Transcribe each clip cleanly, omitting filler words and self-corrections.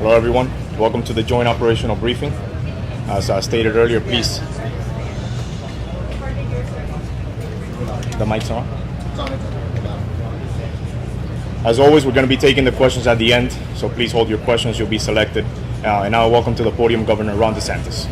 Hello everyone, welcome to the joint operational briefing. As I stated earlier, please. The mic's on. As always, we're going to be taking the questions at the end, so please hold your questions, you'll be selected. And now welcome to the podium, Governor Ron DeSantis.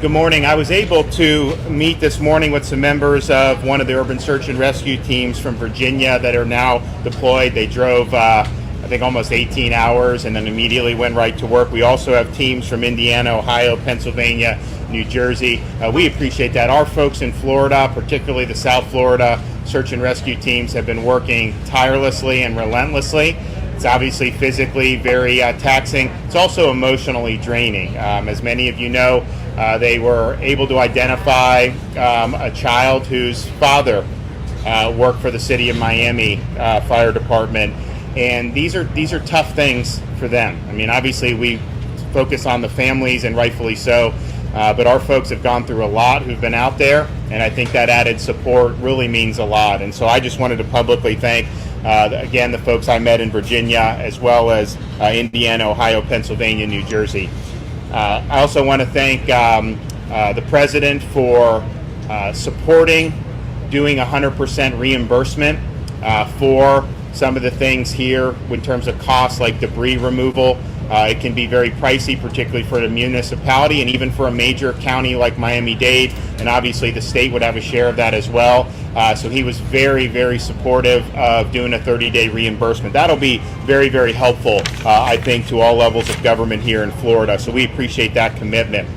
Good morning. I was able to meet this morning with some members of one of the urban search and rescue teams from Virginia that are now deployed. They drove, I think, almost 18 hours and then immediately went right to work. We also have teams from Indiana, Ohio, Pennsylvania, New Jersey. We appreciate that. Our folks in Florida, particularly the South Florida search and rescue teams, have been working tirelessly and relentlessly. It's obviously physically very taxing. It's also emotionally draining. As many of you know, they were able to identify a child whose father worked for the city of Miami Fire Department, and these are tough things for them. I mean, obviously we focus on the families, and rightfully so, but our folks have gone through a lot who've been out there, and I think that added support really means a lot. And so I just wanted to publicly thank again the folks I met in Virginia, as well as Indiana, Ohio, Pennsylvania, New Jersey. I also want to thank the President for supporting doing 100% reimbursement for some of the things here in terms of costs like debris removal. It can be very pricey, particularly for the municipality and even for a major county like Miami-Dade, and obviously the state would have a share of that as well. So he was very, very supportive of doing a 30-day reimbursement. That'll be very, very helpful, I think, to all levels of government here in Florida. So we appreciate that commitment.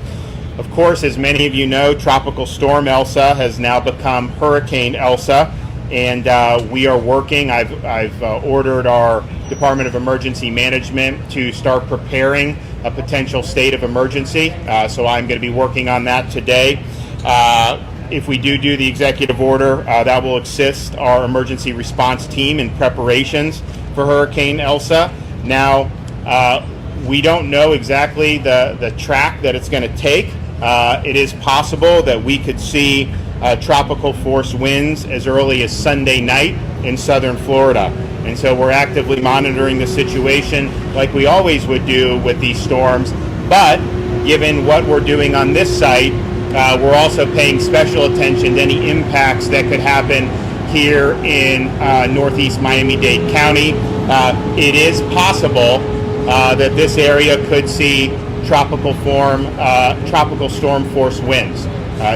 Of course, as many of you know, Tropical Storm Elsa has now become Hurricane Elsa, and we are working. I've ordered our Department of Emergency Management to start preparing a potential state of emergency. So I'm going to be working on that today. If we do the executive order, that will assist our emergency response team in preparations for Hurricane Elsa. Now, we don't know exactly the track that it's going to take. It is possible that we could see tropical force winds as early as Sunday night in southern Florida. And so we're actively monitoring the situation like we always would do with these storms. But given what we're doing on this site, we're also paying special attention to any impacts that could happen here in northeast Miami-Dade County. It is possible that this area could see tropical storm force winds.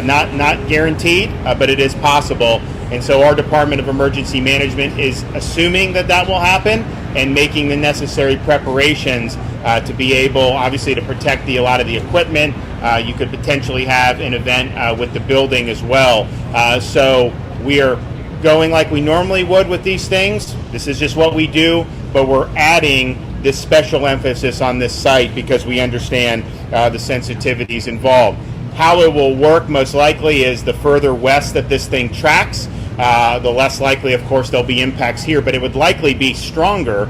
Not guaranteed, but it is possible. And so our Department of Emergency Management is assuming that will happen and making the necessary preparations to be able, obviously, to protect a lot of the equipment. You could potentially have an event with the building as well. So we are going like we normally would with these things. This is just what we do, but we're adding this special emphasis on this site because we understand the sensitivities involved. How it will work most likely is the further west that this thing tracks, the less likely, of course, there'll be impacts here, but it would likely be stronger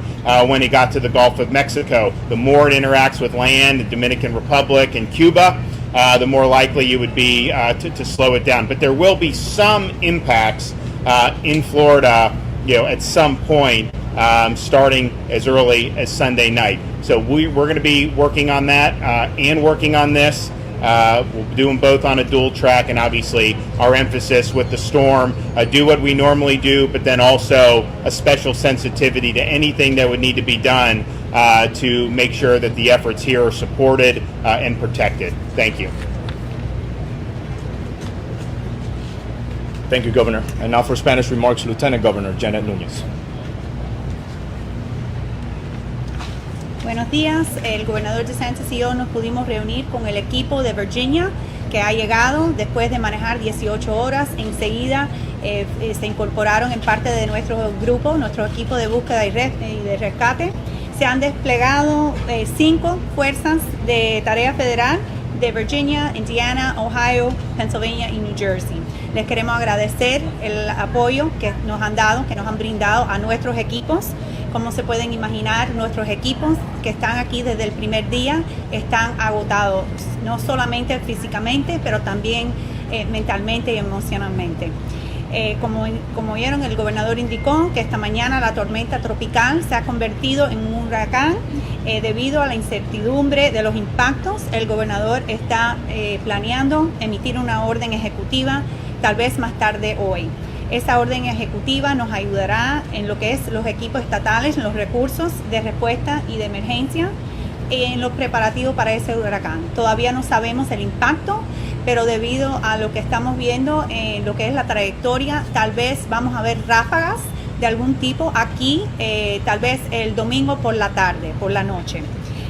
when it got to the Gulf of Mexico. The more it interacts with land, the Dominican Republic and Cuba, the more likely you would be to slow it down. But there will be some impacts in Florida, at some point, starting as early as Sunday night. So we're going to be working on that and working on this. We'll do them both on a dual track, and obviously our emphasis with the storm, do what we normally do, but then also a special sensitivity to anything that would need to be done to make sure that the efforts here are supported and protected. Thank you. Thank you, Governor. And now for Spanish remarks, Lieutenant Governor Janet Núñez. Buenos días, el gobernador DeSantis y yo nos pudimos reunir con el equipo de Virginia que ha llegado después de manejar 18 horas. Enseguida se incorporaron en parte de nuestro grupo, nuestro equipo de búsqueda y de rescate. Se han desplegado 5 fuerzas de tarea federal de Virginia, Indiana, Ohio, Pennsylvania y New Jersey. Les queremos agradecer el apoyo que nos han dado, que nos han brindado a nuestros equipos. Como se pueden imaginar, nuestros equipos que están aquí desde el primer día están agotados, no solamente físicamente, pero también mentalmente y emocionalmente. Como vieron, el gobernador indicó que esta mañana la tormenta tropical se ha convertido en un huracán. Debido a la incertidumbre de los impactos, el gobernador está planeando emitir una orden ejecutiva tal vez más tarde hoy. Esa orden ejecutiva nos ayudará en lo que es los equipos estatales, en los recursos de respuesta y de emergencia, en los preparativos para ese huracán. Todavía no sabemos el impacto, pero debido a lo que estamos viendo en lo que es la trayectoria, tal vez vamos a ver ráfagas de algún tipo aquí, tal vez el domingo por la tarde, por la noche.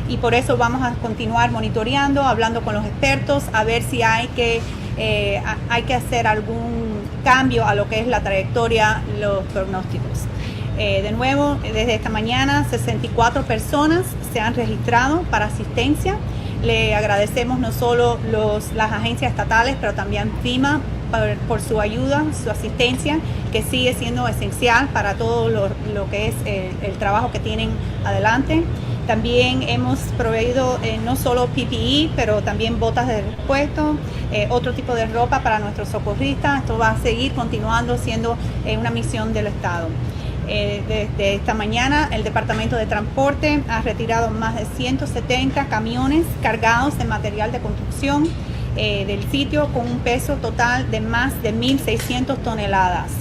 Y por eso vamos a continuar monitoreando, hablando con los expertos, a ver si hay que hacer algún cambio a lo que es la trayectoria, los pronósticos. De nuevo, desde esta mañana, 64 personas se han registrado para asistencia. Le agradecemos no solo las agencias estatales, pero también FEMA por su ayuda, su asistencia, que sigue siendo esencial para todo lo que es el trabajo que tienen adelante. También hemos proveído no solo PPE, pero también botas de repuesto, otro tipo de ropa para nuestros socorristas. Esto va a seguir continuando siendo una misión del Estado. Desde esta mañana, el Departamento de Transporte ha retirado más de 170 camiones cargados de material de construcción del sitio con un peso total de más de 1.600 toneladas.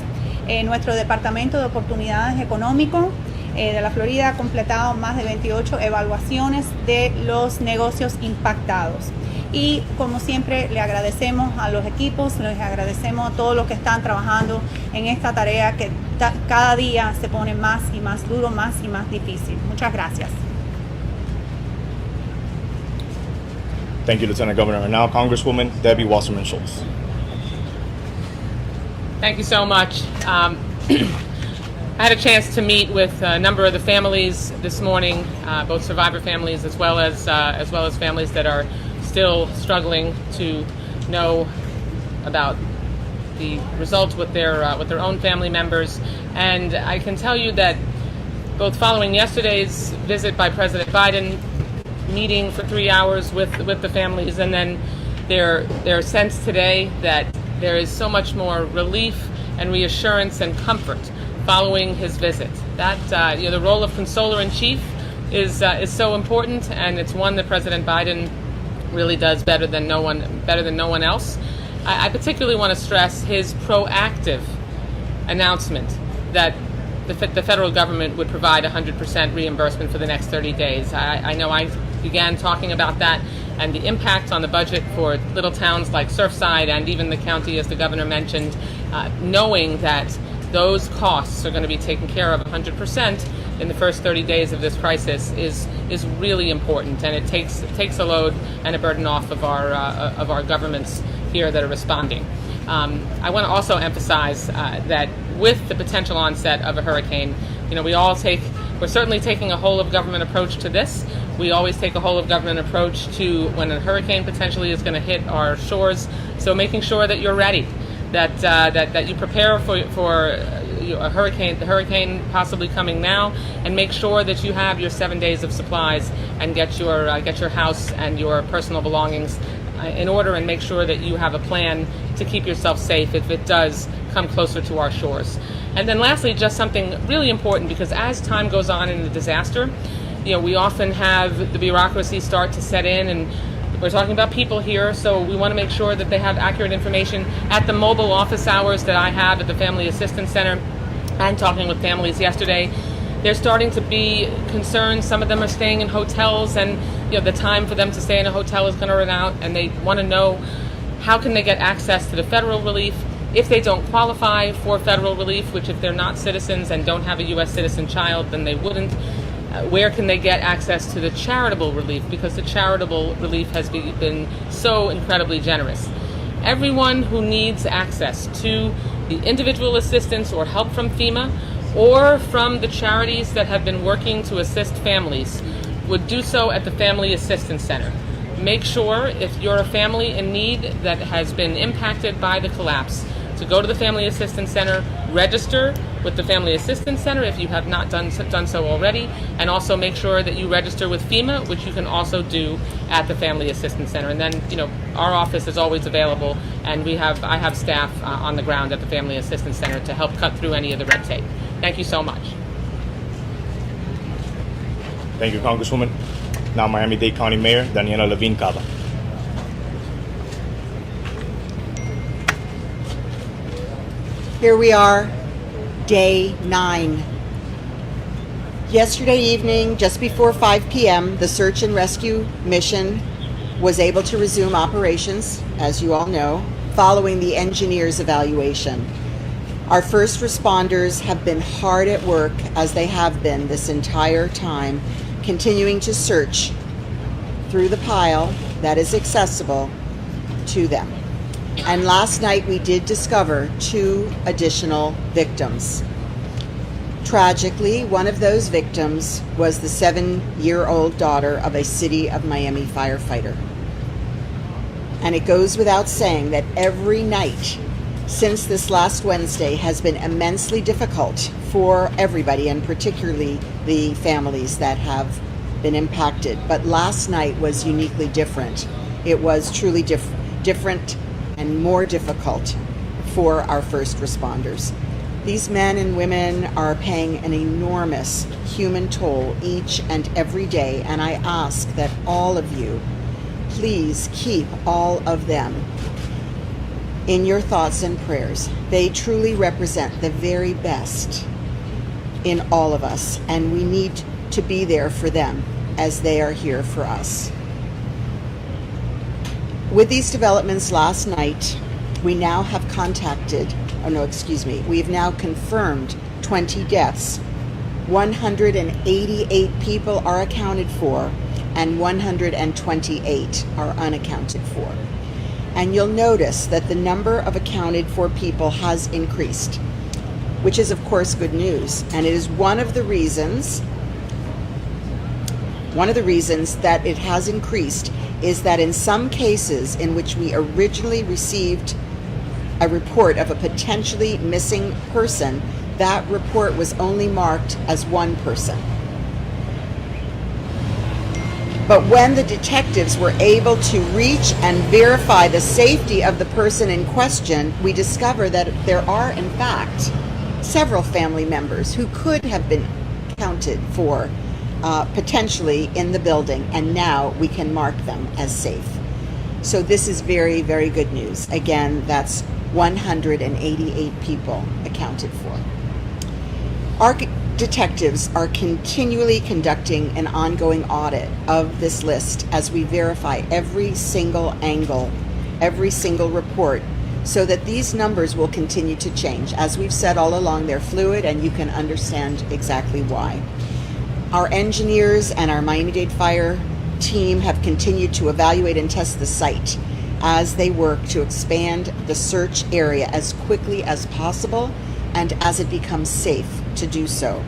Nuestro Departamento de Oportunidades Económicas de la Florida ha completado más de 28 evaluaciones de los negocios impactados. Y como siempre, le agradecemos a los equipos, les agradecemos a todos los que están trabajando en esta tarea que cada día se pone más y más duro, más y más difícil. Muchas gracias. Thank you, Lieutenant Governor. And now, Congresswoman Debbie Wasserman Schultz. Thank you so much. I had a chance to meet with a number of the families this morning, both survivor families as well as families that are still struggling to know about the results with their own family members. And I can tell you that both following yesterday's visit by President Biden, meeting for 3 hours with the families, and then their sense today that there is so much more relief and reassurance and comfort following his visit. That the role of consoler in chief is so important, and it's one that President Biden really does better than no one else. I particularly want to stress his proactive announcement that the federal government would provide 100% reimbursement for the next 30 days. I know I began talking about that and the impact on the budget for little towns like Surfside and even the county, as the governor mentioned, knowing that those costs are going to be taken care of 100% in the first 30 days of this crisis is really important, and it takes a load and a burden off of our governments here that are responding. I want to also emphasize that with the potential onset of a hurricane, we're certainly taking a whole of government approach to this. We always take a whole of government approach to when a hurricane potentially is going to hit our shores. So making sure that you're ready, that you prepare for a hurricane, the hurricane possibly coming now, and make sure that you have your 7 days of supplies and get your house and your personal belongings in order, and make sure that you have a plan to keep yourself safe if it does come closer to our shores. And then lastly, just something really important, because as time goes on in the disaster, we often have the bureaucracy start to set in, and we're talking about people here, so we want to make sure that they have accurate information. At the mobile office hours that I have at the Family Assistance Center, and talking with families yesterday, there's starting to be concerns. Some of them are staying in hotels, and the time for them to stay in a hotel is going to run out, and they want to know how can they get access to the federal relief. If they don't qualify for federal relief, which if they're not citizens and don't have a U.S. citizen child, then they wouldn't, where can they get access to the charitable relief? Because the charitable relief has been so incredibly generous. Everyone who needs access to the individual assistance or help from FEMA or from the charities that have been working to assist families would do so at the Family Assistance Center. Make sure, if you're a family in need that has been impacted by the collapse, to go to the Family Assistance Center, register with the Family Assistance Center if you have not done so already, and also make sure that you register with FEMA, which you can also do at the Family Assistance Center. And then, our office is always available, and I have staff on the ground at the Family Assistance Center to help cut through any of the red tape. Thank you so much. Thank you, Congresswoman. Now Miami-Dade County Mayor Daniela Levine Cava. Here we are, day 9. Yesterday evening, just before 5 p.m., the search and rescue mission was able to resume operations, as you all know, following the engineer's evaluation. Our first responders have been hard at work, as they have been this entire time, continuing to search through the pile that is accessible to them. And last night we did discover 2 additional victims. Tragically, one of those victims was the 7-year-old daughter of a City of Miami firefighter. And it goes without saying that every night since this last Wednesday has been immensely difficult for everybody, and particularly the families that have been impacted. But last night was uniquely different. It was truly different and more difficult for our first responders. These men and women are paying an enormous human toll each and every day, and I ask that all of you please keep all of them in your thoughts and prayers. They truly represent the very best in all of us, and we need to be there for them as they are here for us. With these developments last night, we now have we've now confirmed 20 deaths. 188 people are accounted for, and 128 are unaccounted for. And you'll notice that the number of accounted for people has increased, which is of course good news. And it is one of the reasons that it has increased is that in some cases in which we originally received a report of a potentially missing person, that report was only marked as 1 person. But when the detectives were able to reach and verify the safety of the person in question, we discover that there are, in fact, several family members who could have been counted for potentially in the building, and now we can mark them as safe. So this is very, very good news. Again, that's 188 people accounted for. Our detectives are continually conducting an ongoing audit of this list as we verify every single angle, every single report, so that these numbers will continue to change. As we've said all along, they're fluid, and you can understand exactly why. Our engineers and our Miami-Dade Fire team have continued to evaluate and test the site as they work to expand the search area as quickly as possible and as it becomes safe to do so.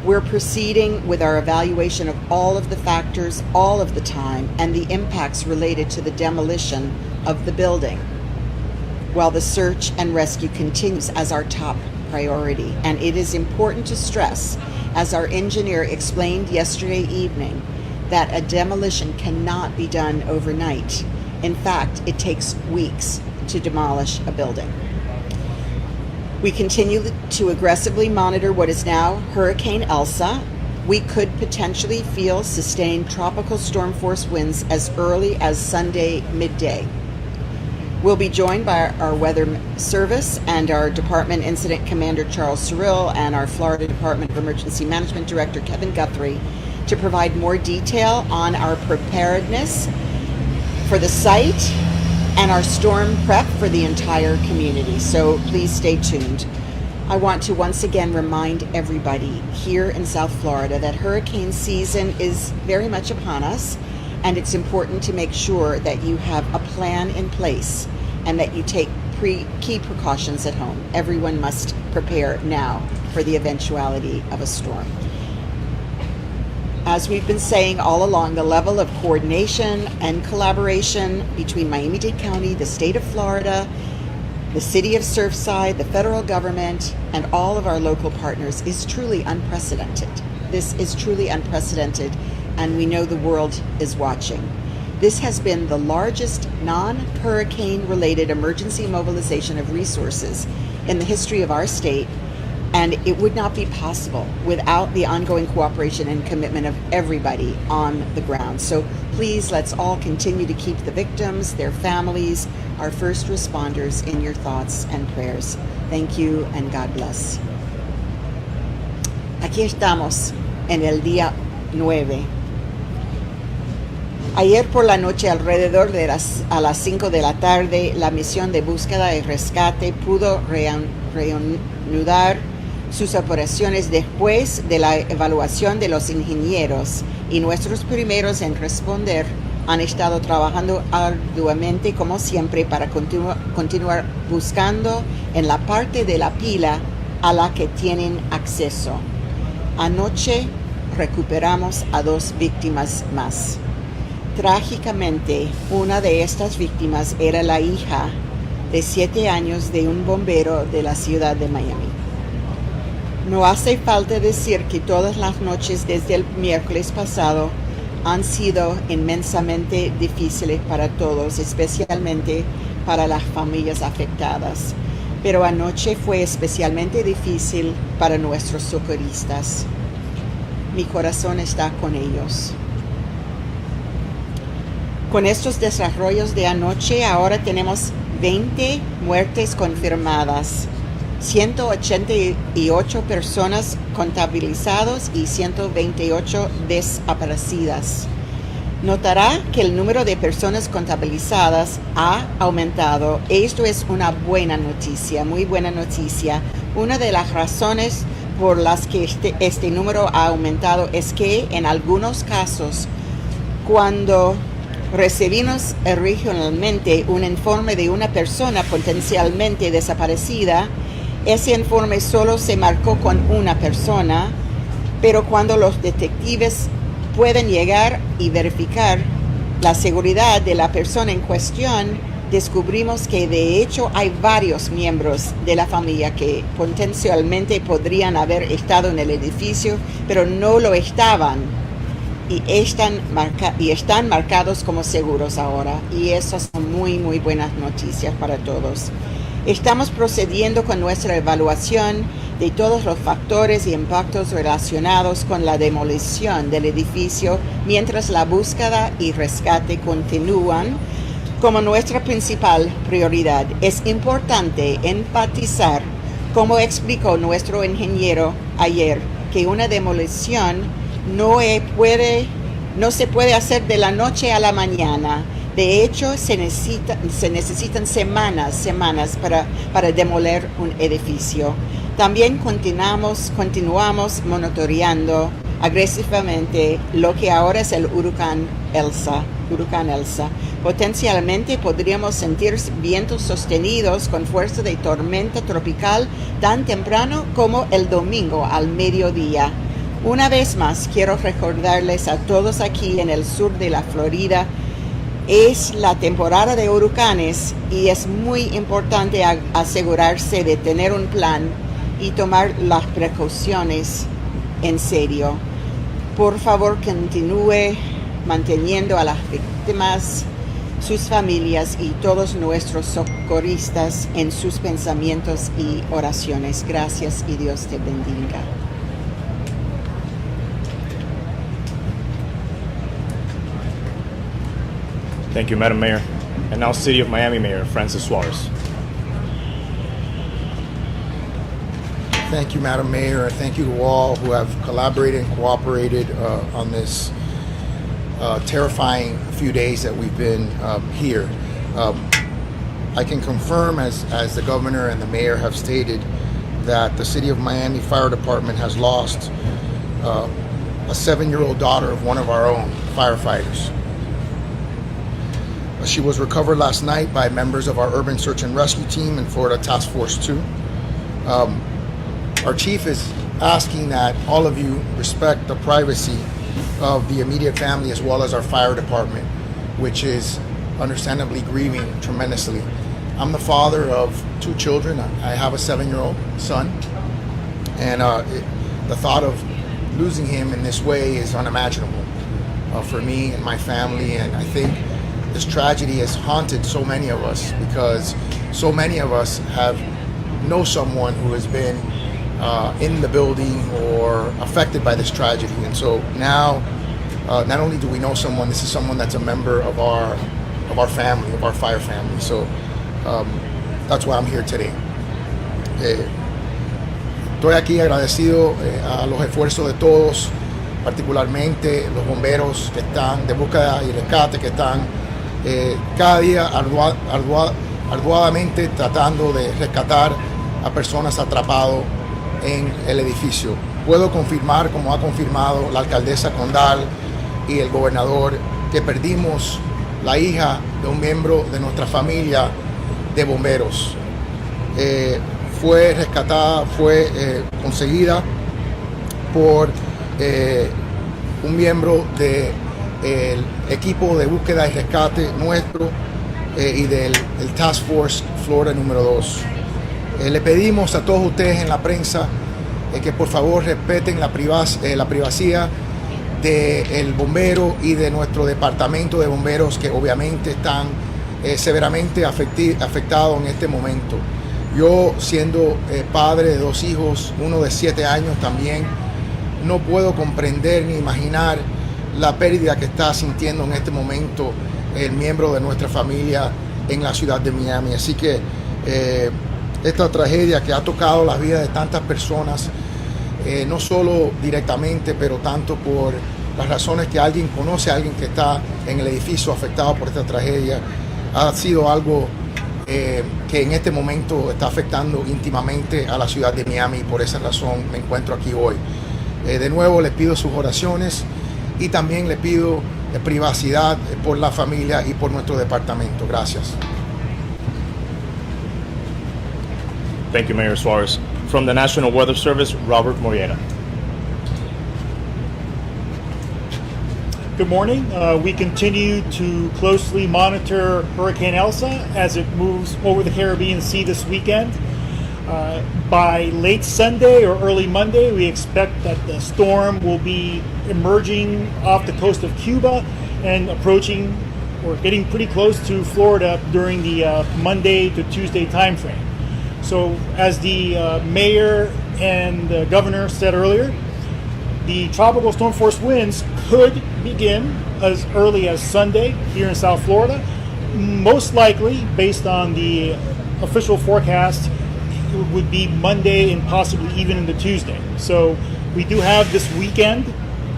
We're proceeding with our evaluation of all of the factors all of the time and the impacts related to the demolition of the building, while the search and rescue continues as our top priority. And it is important to stress, as our engineer explained yesterday evening, that a demolition cannot be done overnight. In fact, it takes weeks to demolish a building. We continue to aggressively monitor what is now Hurricane Elsa. We could potentially feel sustained tropical storm force winds as early as Sunday midday. We'll be joined by our Weather Service and our Department Incident Commander Charles Cyril and our Florida Department of Emergency Management Director Kevin Guthrie to provide more detail on our preparedness for the site and our storm prep for the entire community. So please stay tuned. I want to once again remind everybody here in South Florida that hurricane season is very much upon us, and it's important to make sure that you have a plan in place and that you take key precautions at home. Everyone must prepare now for the eventuality of a storm. As we've been saying all along, the level of coordination and collaboration between Miami-Dade County, the state of Florida, the city of Surfside, the federal government, and all of our local partners is truly unprecedented. This is truly unprecedented, and we know the world is watching. This has been the largest non-hurricane related emergency mobilization of resources in the history of our state, and it would not be possible without the ongoing cooperation and commitment of everybody on the ground. So please, let's all continue to keep the victims, their families, our first responders in your thoughts and prayers. Thank you and God bless. Aquí estamos en el día 9. Ayer por la noche, alrededor de a las 5 de la tarde, la misión de búsqueda y rescate pudo reanudar sus operaciones después de la evaluación de los ingenieros, y nuestros primeros en responder han estado trabajando arduamente como siempre para continuar buscando en la parte de la pila a la que tienen acceso. Anoche recuperamos a 2 víctimas más. Trágicamente, una de estas víctimas era la hija de 7 años de un bombero de la ciudad de Miami. No hace falta decir que todas las noches desde el miércoles pasado han sido inmensamente difíciles para todos, especialmente para las familias afectadas. Pero anoche fue especialmente difícil para nuestros socorristas. Mi corazón está con ellos. Con estos desarrollos de anoche, ahora tenemos 20 muertes confirmadas, 188 personas contabilizadas y 128 desaparecidas. Notará que el número de personas contabilizadas ha aumentado. Esto es una buena noticia, muy buena noticia. Una de las razones por las que este número ha aumentado es que en algunos casos, cuando recibimos regionalmente un informe de una persona potencialmente desaparecida, ese informe solo se marcó con una persona, pero cuando los detectives pueden llegar y verificar la seguridad de la persona en cuestión, descubrimos que de hecho hay varios miembros de la familia que potencialmente podrían haber estado en el edificio, pero no lo estaban. Y están marcados como seguros ahora, y esas son muy buenas noticias para todos. Estamos procediendo con nuestra evaluación de todos los factores y impactos relacionados con la demolición del edificio mientras la búsqueda y rescate continúan como nuestra principal prioridad. Es importante enfatizar, como explicó nuestro ingeniero ayer, que una demolición no se puede hacer de la noche a la mañana. De hecho, se necesitan semanas para demoler un edificio. También continuamos monitoreando agresivamente lo que ahora es el huracán Elsa. Potencialmente podríamos sentir vientos sostenidos con fuerza de tormenta tropical tan temprano como el domingo al mediodía. Una vez más, quiero recordarles a todos aquí en el sur de la Florida, es la temporada de huracanes y es muy importante asegurarse de tener un plan y tomar las precauciones en serio. Por favor, continúe manteniendo a las víctimas, sus familias y todos nuestros socorristas en sus pensamientos y oraciones. Gracias y Dios te bendiga. Thank you, Madam Mayor. And now City of Miami Mayor Francis Suarez. Thank you, Madam Mayor, and thank you to all who have collaborated and cooperated on this terrifying few days that we've been here. I can confirm, as the governor and the mayor have stated, that the City of Miami Fire Department has lost a 7-year-old daughter of one of our own firefighters. She was recovered last night by members of our Urban Search and Rescue Team and Florida Task Force 2. Our chief is asking that all of you respect the privacy of the immediate family as well as our fire department, which is understandably grieving tremendously. I'm the father of 2 children. I have a 7-year-old son, and the thought of losing him in this way is unimaginable for me and my family. And I think this tragedy has haunted so many of us because so many of us know someone who has been in the building or affected by this tragedy. And so now, not only do we know someone, this is someone that's a member of our family, of our fire family. So that's why I'm here today. Estoy aquí agradecido a los esfuerzos de todos, particularmente los bomberos que están de búsqueda y rescate, que están cada día arduamente tratando de rescatar a personas atrapadas en el edificio. Puedo confirmar, como ha confirmado la alcaldesa Condal y el gobernador, que perdimos la hija de un miembro de nuestra familia de bomberos. Fue rescatada, fue conseguida por un miembro del equipo de búsqueda y rescate nuestro y del Task Force Florida número 2. Le pedimos a todos ustedes en la prensa que por favor respeten la privacidad del bombero y de nuestro departamento de bomberos, que obviamente están severamente afectados en este momento. Yo, siendo padre de 2 hijos, uno de 7 años también, no puedo comprender ni imaginar la pérdida que está sintiendo en este momento el miembro de nuestra familia en la ciudad de Miami. Así que esta tragedia que ha tocado las vidas de tantas personas, no solo directamente, pero tanto por las razones que alguien conoce a alguien que está en el edificio afectado por esta tragedia, ha sido algo que en este momento está afectando íntimamente a la ciudad de Miami, y por esa razón me encuentro aquí hoy. De nuevo les pido sus oraciones y también les pido privacidad por la familia y por nuestro departamento. Gracias. Thank you, Mayor Suarez. From the National Weather Service, Robert Morieta. Good morning. We continue to closely monitor Hurricane Elsa as it moves over the Caribbean Sea this weekend. By late Sunday or early Monday, we expect that the storm will be emerging off the coast of Cuba and approaching or getting pretty close to Florida during the Monday to Tuesday timeframe. So as the mayor and the governor said earlier, the tropical storm force winds could begin as early as Sunday here in South Florida. Most likely, based on the official forecast, it would be Monday and possibly even into Tuesday. So we do have this weekend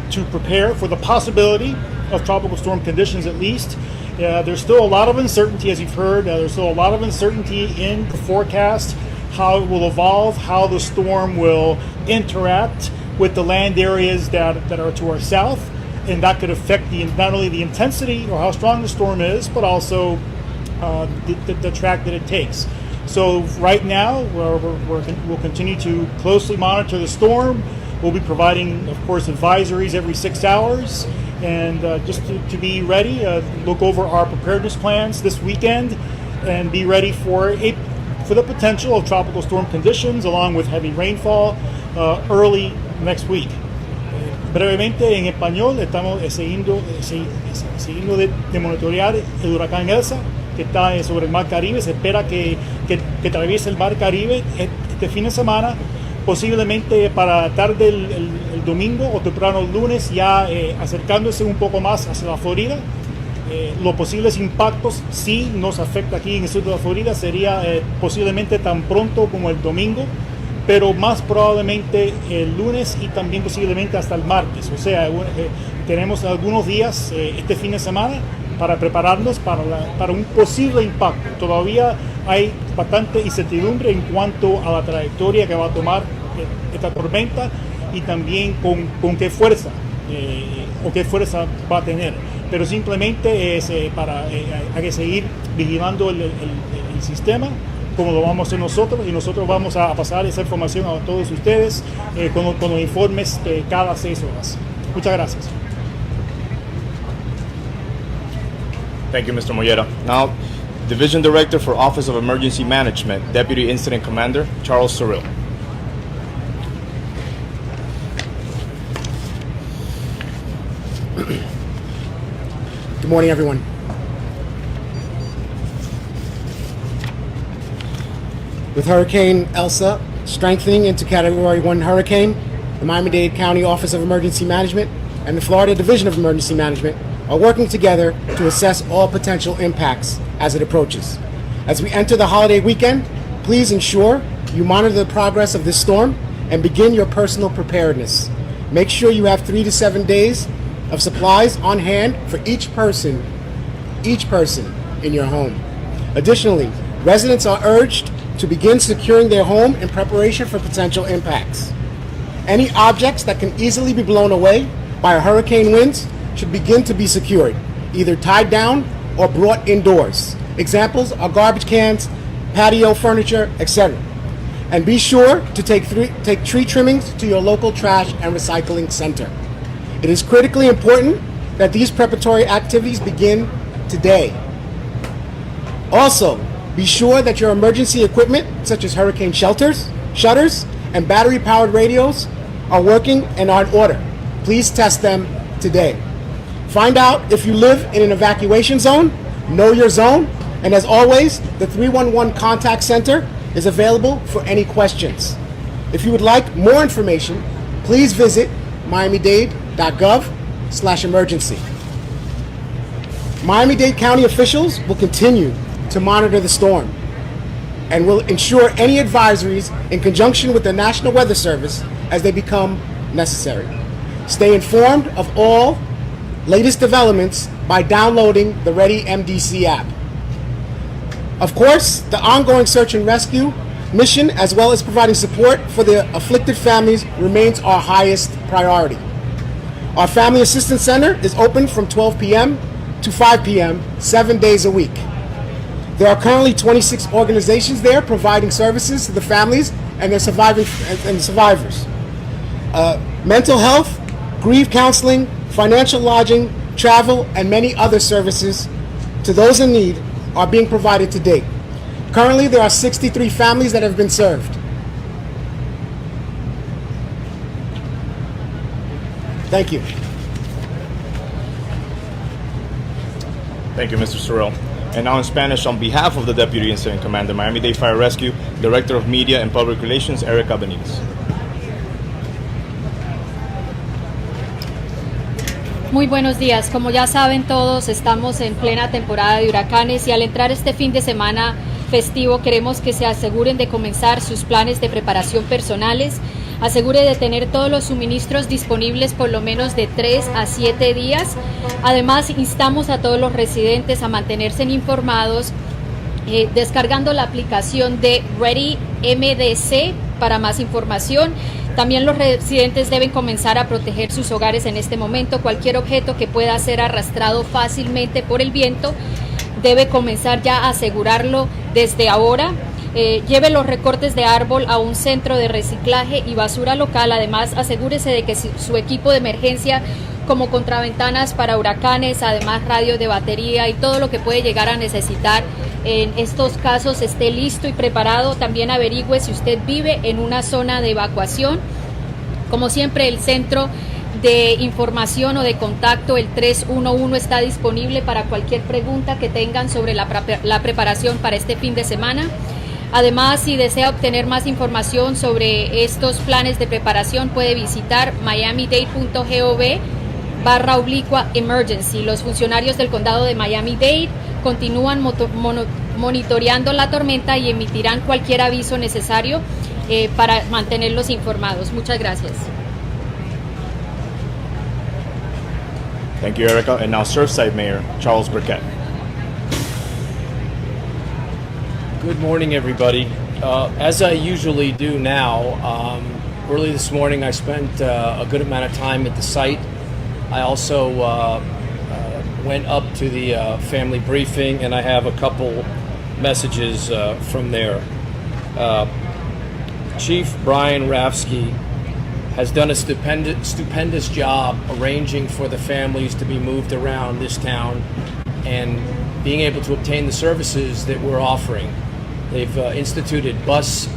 to prepare for the possibility of tropical storm conditions at least. There's still a lot of uncertainty, as you've heard. There's still a lot of uncertainty in the forecast, how it will evolve, how the storm will interact with the land areas that are to our south, and that could affect not only the intensity or how strong the storm is, but also the track that it takes. So right now, we'll continue to closely monitor the storm. We'll be providing, of course, advisories every 6 hours, and just to be ready, look over our preparedness plans this weekend, and be ready for the potential of tropical storm conditions, along with heavy rainfall early next week. Brevemente en español, estamos siguiendo de monitorear el huracán Elsa, que está sobre el Mar Caribe. Se espera que atraviese el Mar Caribe este fin de semana, posiblemente para tarde el domingo o temprano el lunes, ya acercándose un poco más hacia la Florida. Los posibles impactos, si nos afecta aquí en el sur de la Florida, sería posiblemente tan pronto como el domingo, pero más probablemente el lunes y también posiblemente hasta el martes. O sea, tenemos algunos días este fin de semana para prepararnos para un posible impacto. Todavía hay bastante incertidumbre en cuanto a la trayectoria que va a tomar esta tormenta y también con qué fuerza o qué fuerza va a tener. Pero simplemente hay que seguir vigilando el sistema, como lo vamos a hacer nosotros, y nosotros vamos a pasar esa información a todos ustedes con los informes cada 6 horas. Muchas gracias. Thank you, Mr. Morieta. Now, Division Director for Office of Emergency Management, Deputy Incident Commander, Charles Surrill. Good morning, everyone. With Hurricane Elsa strengthening into Category 1 hurricane, the Miami-Dade County Office of Emergency Management and the Florida Division of Emergency Management are working together to assess all potential impacts as it approaches. As we enter the holiday weekend, please ensure you monitor the progress of this storm and begin your personal preparedness. Make sure you have 3 to 7 days of supplies on hand for each person in your home. Additionally, residents are urged to begin securing their home in preparation for potential impacts. Any objects that can easily be blown away by a hurricane winds should begin to be secured, either tied down or brought indoors. Examples are garbage cans, patio furniture, etc. And be sure to take tree trimmings to your local trash and recycling center. It is critically important that these preparatory activities begin today. Also, be sure that your emergency equipment, such as hurricane shutters, and battery-powered radios, are working and are in order. Please test them today. Find out if you live in an evacuation zone, know your zone, and as always, the 311 contact center is available for any questions. If you would like more information, please visit miamidade.gov/emergency. Miami-Dade County officials will continue to monitor the storm and will ensure any advisories in conjunction with the National Weather Service as they become necessary. Stay informed of all latest developments by downloading the Ready MDC app. Of course, the ongoing search and rescue mission, as well as providing support for the afflicted families, remains our highest priority. Our Family Assistance Center is open from 12 p.m. to 5 p.m. 7 days a week. There are currently 26 organizations there providing services to the families and their survivors. Mental health, grief counseling, financial lodging, travel, and many other services to those in need are being provided to date. Currently, there are 63 families that have been served. Thank you. Thank you, Mr. Surrill. And now in Spanish, on behalf of the Deputy Incident Commander, Miami-Dade Fire Rescue, Director of Media and Public Relations, Erica Benitez. Muy buenos días. Como ya saben todos, estamos en plena temporada de huracanes y al entrar este fin de semana festivo queremos que se aseguren de comenzar sus planes de preparación personales. Asegure de tener todos los suministros disponibles por lo menos de 3 a 7 días. Además, instamos a todos los residentes a mantenerse informados descargando la aplicación de Ready MDC para más información. También los residentes deben comenzar a proteger sus hogares en este momento. Cualquier objeto que pueda ser arrastrado fácilmente por el viento debe comenzar ya a asegurarlo desde ahora. Lleve los recortes de árbol a un centro de reciclaje y basura local. Además, asegúrese de que su equipo de emergencia, como contraventanas para huracanes, además radio de batería y todo lo que puede llegar a necesitar en estos casos, esté listo y preparado. También averigüe si usted vive en una zona de evacuación. Como siempre, el centro de información o de contacto, el 311, está disponible para cualquier pregunta que tengan sobre la preparación para este fin de semana. Además, si desea obtener más información sobre estos planes de preparación, puede visitar miamidade.gov/emergency. Los funcionarios del condado de Miami-Dade continúan monitoreando la tormenta y emitirán cualquier aviso necesario para mantenerlos informados. Muchas gracias. Thank you, Erica. And now Surfside Mayor Charles Burkett. Good morning, everybody. As I usually do now, early this morning I spent a good amount of time at the site. I also went up to the family briefing, and I have a couple messages from there. Chief Brian Rafsky has done a stupendous job arranging for the families to be moved around this town and being able to obtain the services that we're offering. They've instituted bus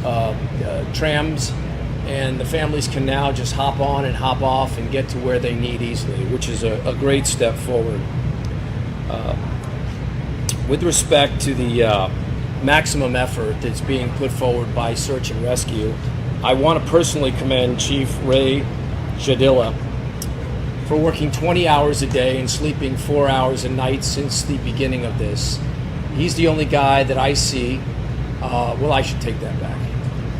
trams, and the families can now just hop on and hop off and get to where they need easily, which is a great step forward. With respect to the maximum effort that's being put forward by search and rescue, I want to personally commend Chief Ray Jadilla for working 20 hours a day and sleeping 4 hours a night since the beginning of this. He's the only guy that I see, well, I should take that back.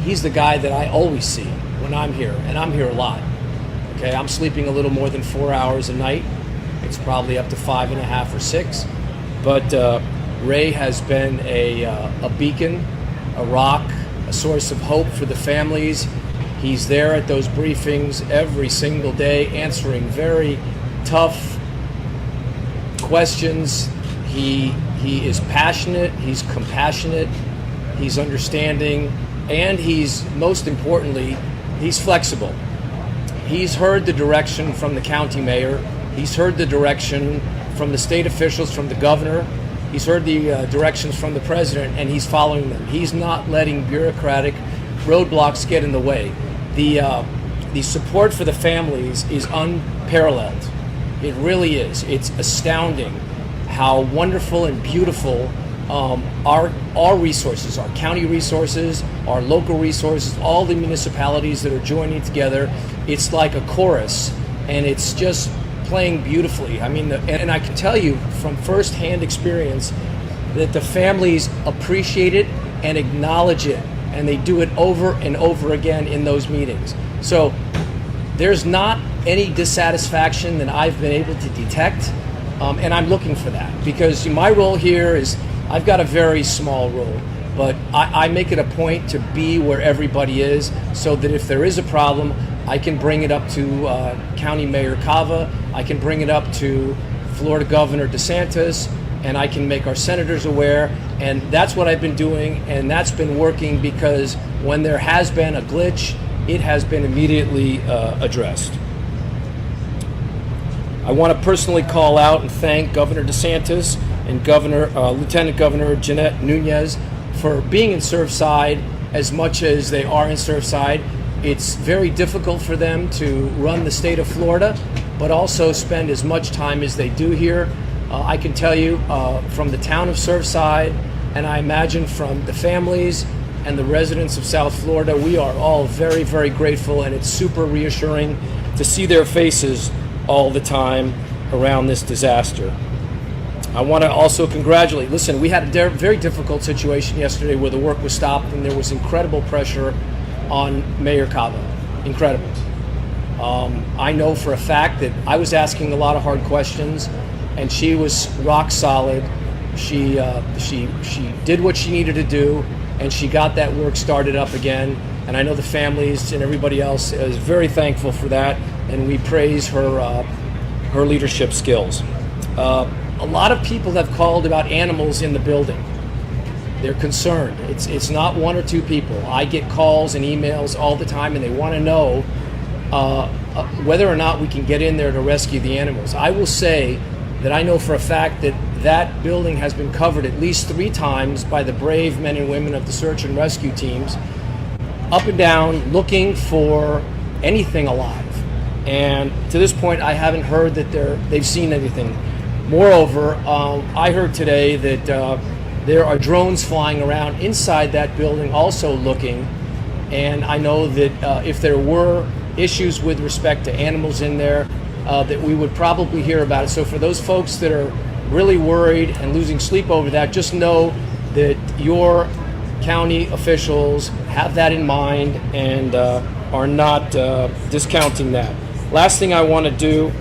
He's the guy that I always see when I'm here, and I'm here a lot. Okay, I'm sleeping a little more than 4 hours a night. It's probably up to 5.5 or 6. But Ray has been a beacon, a rock, a source of hope for the families. He's there at those briefings every single day, answering very tough questions. He is passionate, he's compassionate, he's understanding, and he's, most importantly, he's flexible. He's heard the direction from the county mayor, he's heard the direction from the state officials, from the governor, he's heard the directions from the president, and he's following them. He's not letting bureaucratic roadblocks get in the way. The support for the families is unparalleled. It really is. It's astounding how wonderful and beautiful our resources, our county resources, our local resources, all the municipalities that are joining together. It's like a chorus, and it's just playing beautifully. I mean, and I can tell you from firsthand experience that the families appreciate it and acknowledge it, and they do it over and over again in those meetings. So there's not any dissatisfaction that I've been able to detect, and I'm looking for that, because my role here is, I've got a very small role, but I make it a point to be where everybody is, so that if there is a problem, I can bring it up to County Mayor Cava, I can bring it up to Florida Governor DeSantis, and I can make our senators aware, and that's what I've been doing, and that's been working, because when there has been a glitch, it has been immediately addressed. I want to personally call out and thank Governor DeSantis and Lieutenant Governor Jeanette Nunez for being in Surfside as much as they are in Surfside. It's very difficult for them to run the state of Florida, but also spend as much time as they do here. I can tell you from the town of Surfside, and I imagine from the families and the residents of South Florida, we are all very, very grateful, and it's super reassuring to see their faces all the time around this disaster. I want to also congratulate, listen, we had a very difficult situation yesterday where the work was stopped, and there was incredible pressure on Mayor Cava. Incredible. I know for a fact that I was asking a lot of hard questions, and she was rock solid. She did what she needed to do, and she got that work started up again. And I know the families and everybody else is very thankful for that, and we praise her leadership skills. A lot of people have called about animals in the building. They're concerned. It's not one or two people. I get calls and emails all the time, and they want to know whether or not we can get in there to rescue the animals. I will say that I know for a fact that that building has been covered at least 3 times by the brave men and women of the search and rescue teams, up and down, looking for anything alive. And to this point, I haven't heard that they've seen anything. Moreover, I heard today that there are drones flying around inside that building also looking, and I know that if there were issues with respect to animals in there, that we would probably hear about it. So for those folks that are really worried and losing sleep over that, just know that your county officials have that in mind and are not discounting that. Last thing I want to do,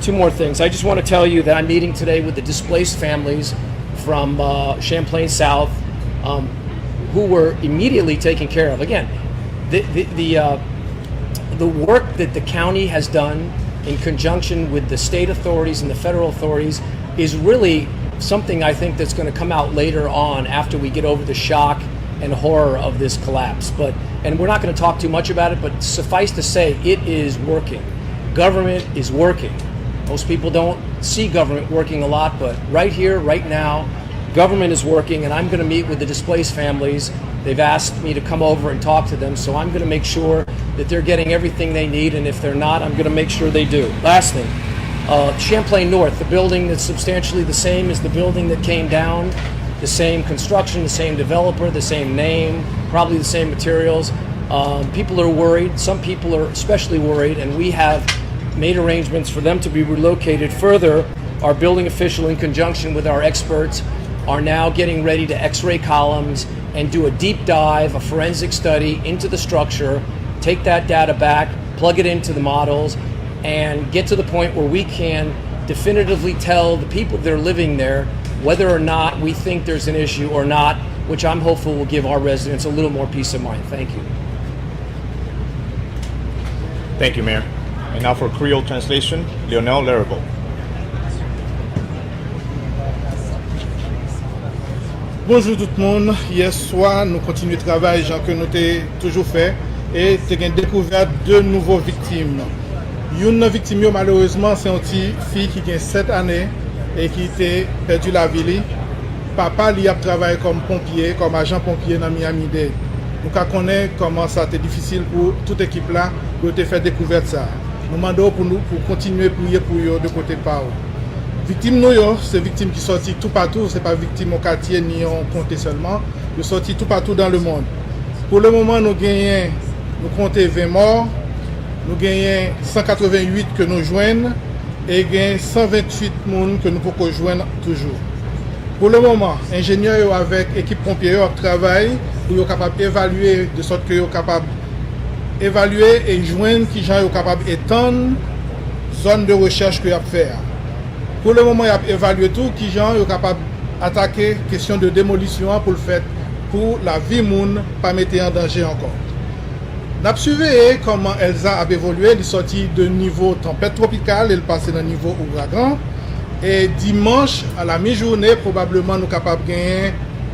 2 more things. I just want to tell you that I'm meeting today with the displaced families from Champlain South, who were immediately taken care of. Again, the work that the county has done in conjunction with the state authorities and the federal authorities is really something I think that's going to come out later on after we get over the shock and horror of this collapse. And we're not going to talk too much about it, but suffice to say, it is working. Government is working. Most people don't see government working a lot, but right here, right now, government is working, and I'm going to meet with the displaced families. They've asked me to come over and talk to them, so I'm going to make sure that they're getting everything they need, and if they're not, I'm going to make sure they do. Last thing, Champlain North, the building that's substantially the same as the building that came down, the same construction, the same developer, the same name, probably the same materials. People are worried. Some people are especially worried, and we have made arrangements for them to be relocated further. Our building official, in conjunction with our experts, are now getting ready to x-ray columns and do a deep dive, a forensic study into the structure, take that data back, plug it into the models, and get to the point where we can definitively tell the people that are living there whether or not we think there's an issue or not, which I'm hopeful will give our residents a little more peace of mind. Thank you. Thank you, Mayor. And now for Creole translation, Lionel Larrable. Bonjour tout le monde. Hier soir, nous continuons le travail que nous avons toujours fait et nous avons découvert deux nouveaux victimes. Une victime, malheureusement, c'est une petite fille qui a 7 années et qui a perdu la vie. Papa lui a travaillé comme pompier, comme agent pompier dans Miami-Dade. Nous connaissons comment ça a été difficile pour toute l'équipe là pour te faire découvrir ça. Nous demandons pour continuer à prier pour eux de côté par eux. Victime nous, c'est victime qui sortent tout partout, c'est pas victime au quartier ni en comté seulement, ils sont sortis tout partout dans le monde. Pour le moment, nous comptons 20 morts, nous gagnons 188 que nous joignons et gagnons 128 personnes que nous pouvons joindre toujours. Pour le moment, ingénieurs avec équipe pompiers travaillent pour être capable d'évaluer de sorte que sont capable d'évaluer et joindre qui sont capables d'étendre zone de recherche que y a faire. Pour le moment, il a évalué tout qui gens sont capables d'attaquer question de démolition pour le fait pour la vie moun pas mettre en danger encore. Nous avons suivi comment Elsa a évolué, elle est sortie de niveau tempête tropicale, elle est passée dans le niveau ouragan. Et dimanche, à la mi-journée, probablement nous sommes capables de gagner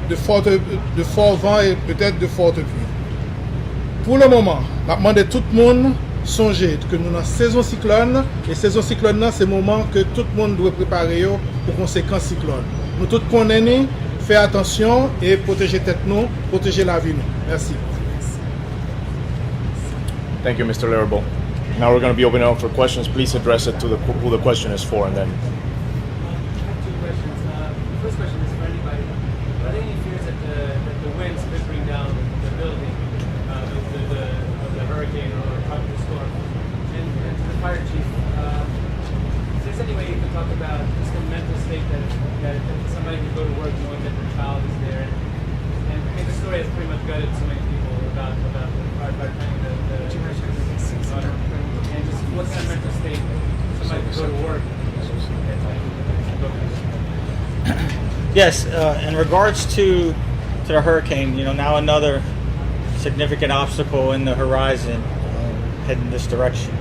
de forts vents et peut-être de fortes pluies. Pour le moment, nous demandons à tout le monde songer que nous sommes dans saison cyclone. Et saison cyclone, c'est le moment que tout le monde doit préparer pour conséquences cyclone. Nous tous connaissons, faire attention et protéger tête nous, protéger la vie nous. Merci. Thank you, Mr. Larrable. Now we're going to be opening up for questions. Please address it to who the question is for, and then. Two questions. First question is for anybody. Are there any fears that the winds could bring down the building of the hurricane or tropical storm? And to the fire chief, if there's any way you can talk about just the mental state that somebody can go to work knowing that their child is there, and I mean the story has pretty much gutted so many people about the firefighter finding the and just what kind of mental state somebody can go to work. Yes, in regards to the hurricane, now another significant obstacle in the horizon heading this direction.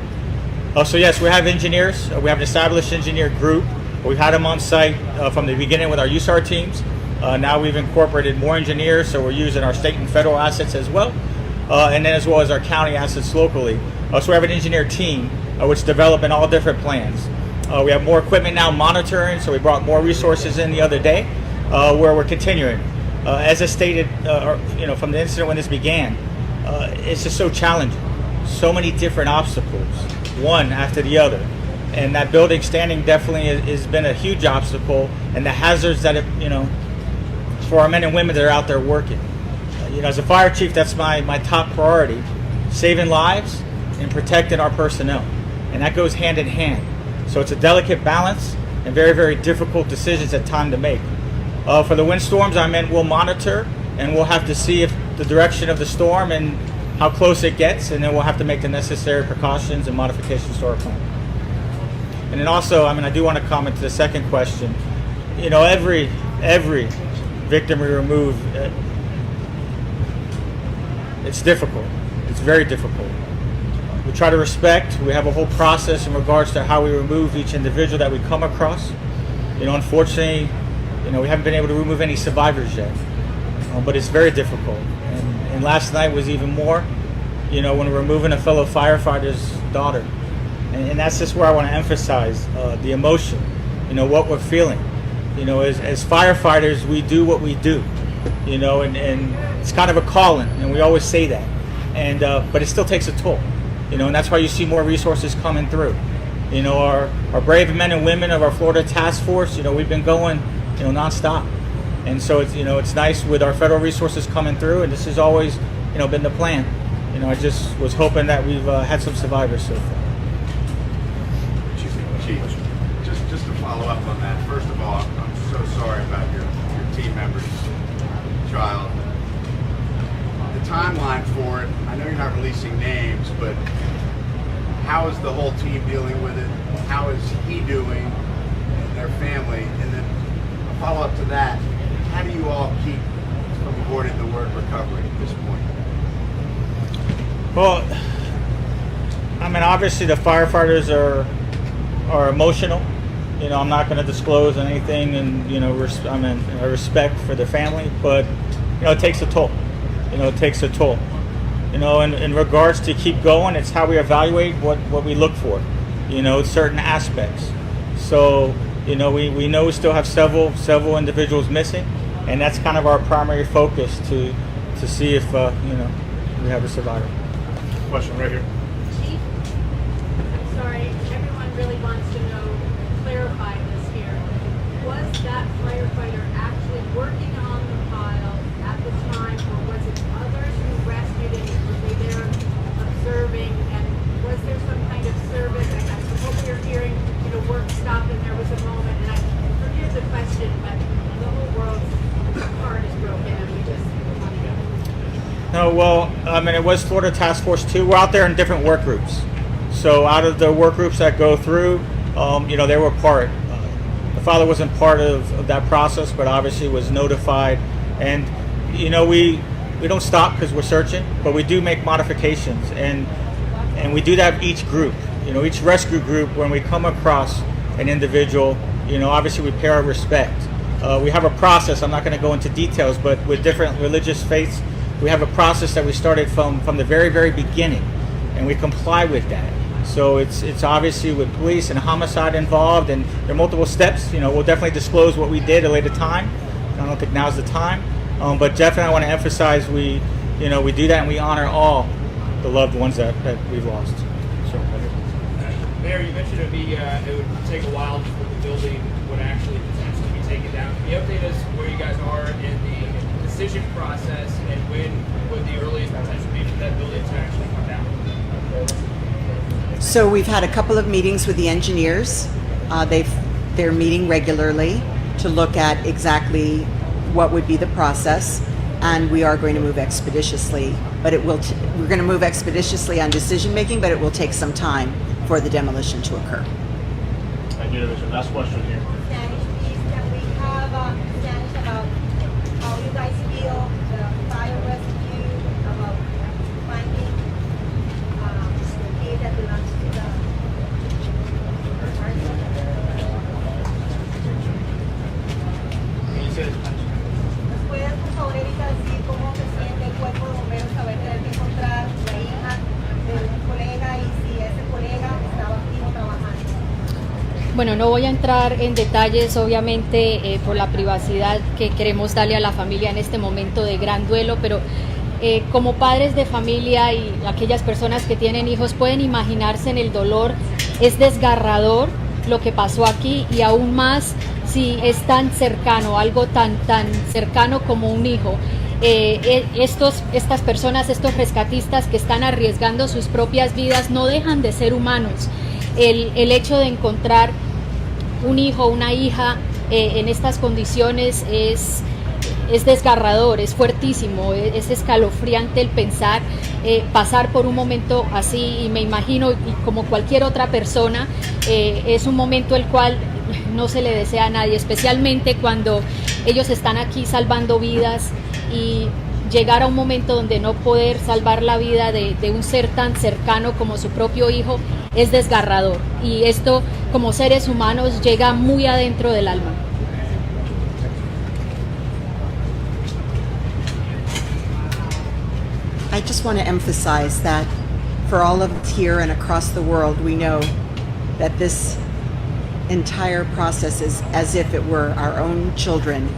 So yes, we have engineers. We have an established engineer group. We've had them on site from the beginning with our USAR teams. Now we've incorporated more engineers, so we're using our state and federal assets as well, and then as well as our county assets locally. So we have an engineer team which is developing all different plans. We have more equipment now monitoring, so we brought more resources in the other day, where we're continuing. As I stated, from the incident when this began, it's just so challenging. So many different obstacles, one after the other. And that building standing definitely has been a huge obstacle, and the hazards that, for our men and women that are out there working. As a fire chief, that's my top priority, saving lives and protecting our personnel. And that goes hand in hand. So it's a delicate balance and very, very difficult decisions at time to make. For the windstorms, we'll monitor, and we'll have to see if the direction of the storm and how close it gets, and then we'll have to make the necessary precautions and modifications to our plan. And then also, I do want to comment to the second question. Every victim we remove, it's difficult. It's very difficult. We try to respect. We have a whole process in regards to how we remove each individual that we come across. Unfortunately, we haven't been able to remove any survivors yet, but it's very difficult. And last night was even more, when we're removing a fellow firefighter's daughter. And that's just where I want to emphasize the emotion what we're feeling. As firefighters, we do what we do, and it's kind of a calling, and we always say that. And but it still takes a toll, and that's why you see more resources coming through. Our brave men and women of our Florida task force, we've been going, nonstop. And so it's nice with our federal resources coming through, and this has always, been the plan. I just was hoping that we've had some survivors so far. Chief, just to follow up on that. First of all, I'm so sorry about your team member's child. The timeline for it, I know you're not releasing names, but how is the whole team dealing with it? How is he doing and their family? And then a follow up to that, how do you all keep from avoiding the word recovery at this point? Well, obviously the firefighters are emotional. I'm not going to disclose anything, and I respect for the family, but it takes a toll. It takes a toll. In regards to keep going, it's how we evaluate what we look for. Certain aspects. So we know we still have several individuals missing, and that's kind of our primary focus to see if we have a survivor. Question right here. Chief, I'm sorry, everyone really wants to know, clarify this here. Was that firefighter actually working on the pile at the time, or was it others who rescued him? Were they there observing, and was there some kind of service? I what we were hearing, work stopped and there was a moment, and I forgive the question, but the whole world's heart is broken, and we just want to go. No, well, it was Florida Task Force 2. We're out there in different work groups. So out of the work groups that go through, they were part. The father wasn't part of that process, but obviously was notified. And, we don't stop because we're searching, but we do make modifications. And we do that with each group. Each rescue group, when we come across an individual, obviously we pay our respect. We have a process. I'm not going to go into details, but with different religious faiths, we have a process that we started from the very, very beginning, and we comply with that. So it's obviously with police and homicide involved, and there are multiple steps. We'll definitely disclose what we did at a later time. I don't think now's the time, but definitely I want to emphasize we do that, and we honor all the loved ones that we've lost. So, Mayor, you mentioned it would take a while before the building would actually potentially be taken down. Can you update us where you guys are in the decision process, and when would the earliest potential be for that building to actually come down? So we've had a couple of meetings with the engineers. They're meeting regularly to look at exactly what would be the process, and we are going to move expeditiously. But we're going to move expeditiously on decision making, but it will take some time for the demolition to occur. Thank you. There's your last question here. Spanish, please, can we have Spanish about how you guys feel, the fire rescue, about finding the kid that belongs to the Can you say it in Spanish? ¿Nos puedes, por favor, Erika, decir cómo se siente el cuerpo de bomberos saber tener que encontrar la hija de un colega y si ese colega estaba activo trabajando? Bueno, no voy a entrar en detalles, obviamente, por la privacidad que queremos darle a la familia en este momento de gran duelo, pero como padres de familia y aquellas personas que tienen hijos pueden imaginarse en el dolor. Es desgarrador lo que pasó aquí, y aún más si es tan cercano, algo tan cercano como un hijo. Estas personas, estos rescatistas que están arriesgando sus propias vidas, no dejan de ser humanos. El hecho de encontrar un hijo, una hija en estas condiciones es desgarrador, es fuertísimo, es escalofriante el pensar, pasar por un momento así, y me imagino, y como cualquier otra persona, es un momento el cual no se le desea a nadie, especialmente cuando ellos están aquí salvando vidas, y llegar a un momento donde no poder salvar la vida de un ser tan cercano como su propio hijo es desgarrador, y esto como seres humanos llega muy adentro del alma. I just want to emphasize that for all of us here and across the world, we know that this entire process as if it were our own children,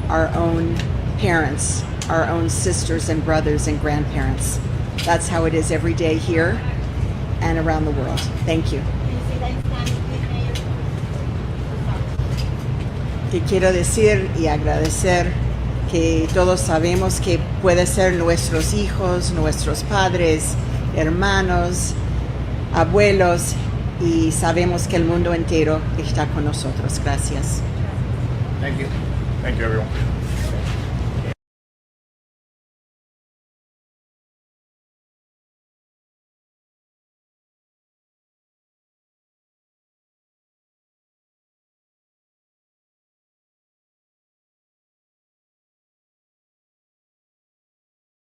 our own parents, our own sisters and brothers and grandparents. That's how it is every day here and around the world. Thank you. Que quiero decir y agradecer que todos sabemos que puede ser nuestros hijos, nuestros padres, hermanos, abuelos, y sabemos que el mundo entero está con nosotros. Gracias. Thank you. Thank you, everyone.